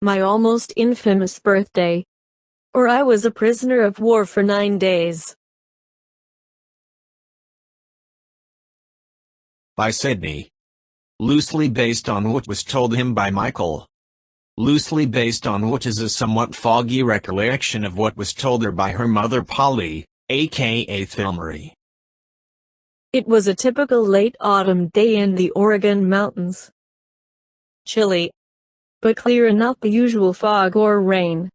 my almost infamous birthday, or I was a prisoner of war for 9 days. By Sidney. Loosely based on what was told him by Michael. Loosely based on what is a somewhat foggy recollection of what was told her by her mother Polly, aka Thelmery. It was a typical late autumn day in the Oregon mountains. Chilly, but clear and not the usual fog or rain.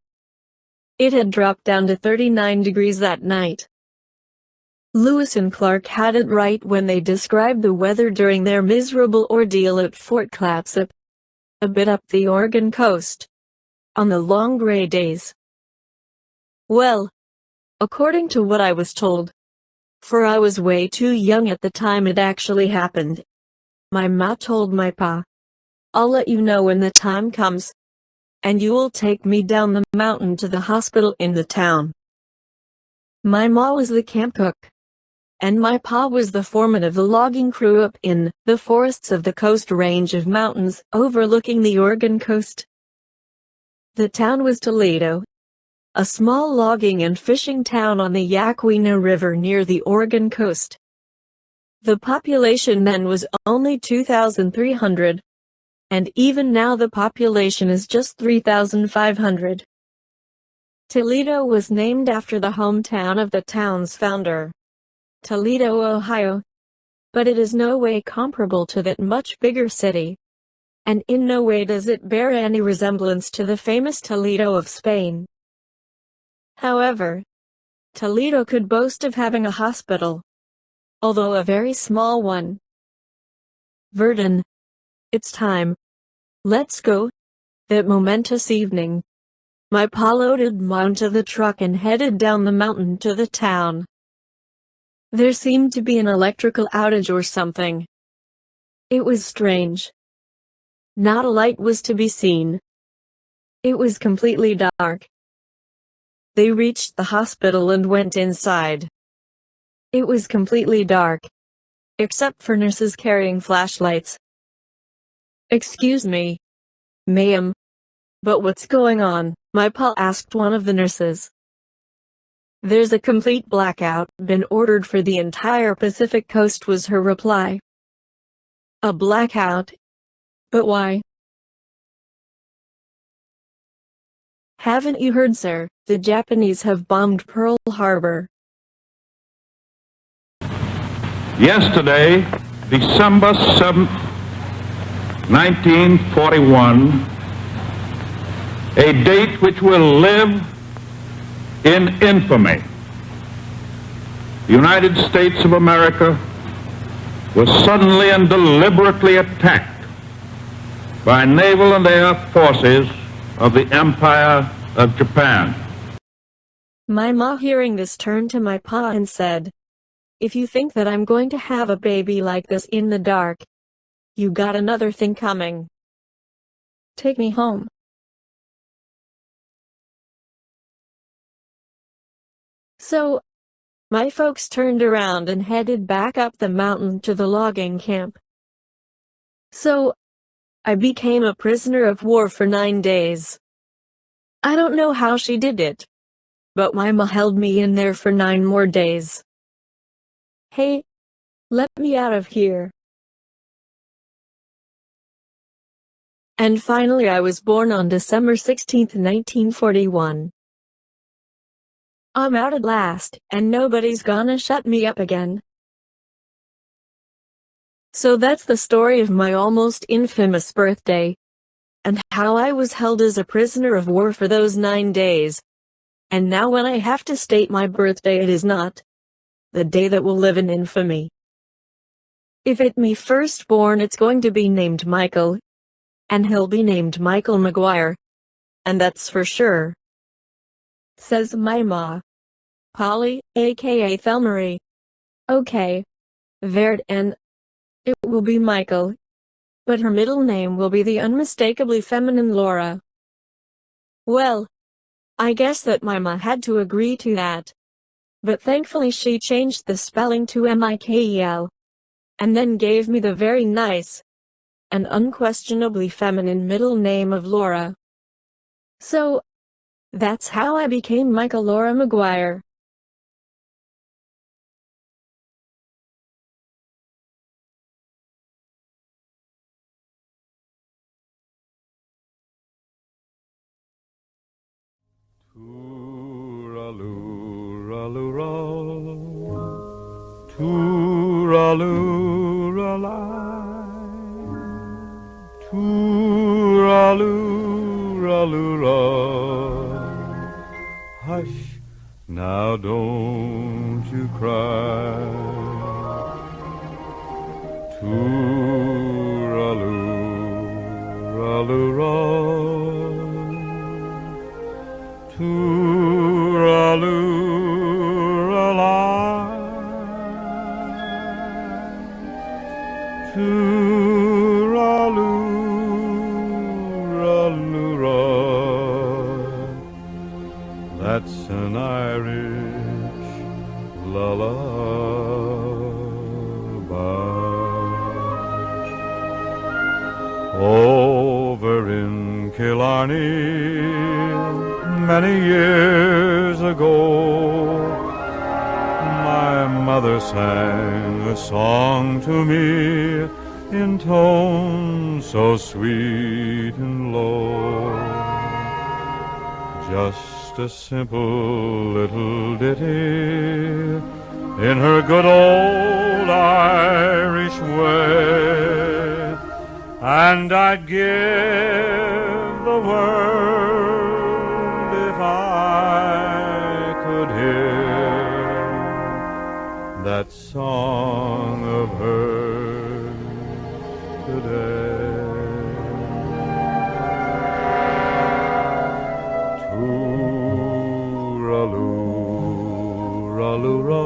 It had dropped down to 39 degrees that night. Lewis and Clark had it right when they described the weather during their miserable ordeal at Fort Clatsop, a bit up the Oregon coast, on the long gray days. Well, according to what I was told, for I was way too young at the time it actually happened, my ma told my pa, "I'll let you know when the time comes, and you will take me down the mountain to the hospital in the town." My ma was the camp cook, and my pa was the foreman of the logging crew up in the forests of the Coast Range of mountains overlooking the Oregon coast. The town was Toledo, a small logging and fishing town on the Yaquina River near the Oregon coast. The population then was only 2,300, and even now the population is just 3,500. Toledo was named after the hometown of the town's founder, Toledo, Ohio, but it is no way comparable to that much bigger city, and in no way does it bear any resemblance to the famous Toledo of Spain. However, Toledo could boast of having a hospital, although a very small one. Verdun. It's time. Let's go. That momentous evening, my pa loaded ma into the truck and headed down the mountain to the town. There seemed to be an electrical outage or something. It was strange. Not a light was to be seen. It was completely dark. They reached the hospital and went inside. It was completely dark, except for nurses carrying flashlights. "Excuse me, ma'am, but what's going on?" my pa asked one of the nurses. "There's a complete blackout been ordered for the entire Pacific coast," was her reply. "A blackout? But why?" "Haven't you heard, sir? The Japanese have bombed Pearl Harbor." Yesterday, December 7th, 1941, a date which will live in infamy. The United States of America was suddenly and deliberately attacked by naval and air forces of the Empire of Japan. My ma, hearing this, turned to my pa and said, "If you think that I'm going to have a baby like this in the dark, you got another thing coming. Take me home." So, my folks turned around and headed back up the mountain to the logging camp. So, I became a prisoner of war for 9 days. I don't know how she did it, but my ma held me in there for 9 more days. Hey, let me out of here. And finally I was born on December 16, 1941. I'm out at last, and nobody's gonna shut me up again. So that's the story of my almost infamous birthday, and how I was held as a prisoner of war for those 9 days. And now when I have to state my birthday, it is not the day that will live in infamy. If it me firstborn, it's going to be named Michael, and he'll be named Michael McGuire, and that's for sure, says my ma, Polly, aka Thelmery. Okay, Verd, and it will be Michael, but her middle name will be the unmistakably feminine Laura. Well, I guess that my ma had to agree to that, but thankfully she changed the spelling to Michael, and then gave me the very nice and unquestionably feminine middle name of Laura. So, that's how I became Michael Laura McGuire. Tooraloo-ra-loo-ra, tooraloo-ra-lie, tooraloo-ra-loo-ra. Hush, now don't you cry. Tooraloo-ra-loo-ra. Tooraloo-ra-lie, tooraloo-ra-loo-ra. That's an Irish lullaby. Over in Killarney, many years ago, my mother sang a song to me in tones so sweet and low. Just a simple little ditty in her good old Irish way, and I'd give the world if I could hear that song of hers today. Tooraloo-ra-loo-ra,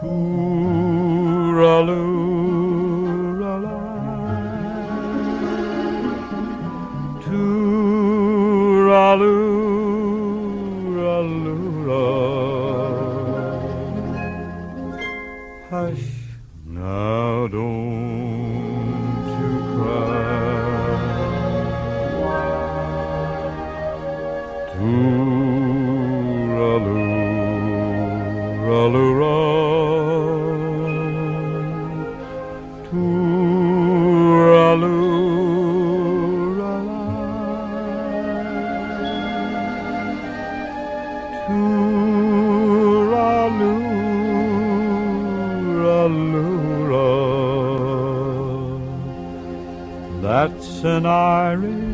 tooraloo-ra-lie, tooraloo-ra-loo-ra. Hush, now don't you cry. Tooraloo-ra-loo-ra, tooraloo-ra-lie, tooraloo-ra-loo-ra. That's an Irish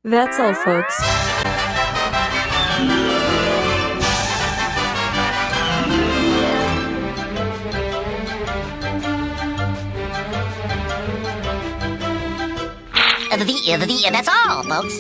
That's all, folks. That's all, folks.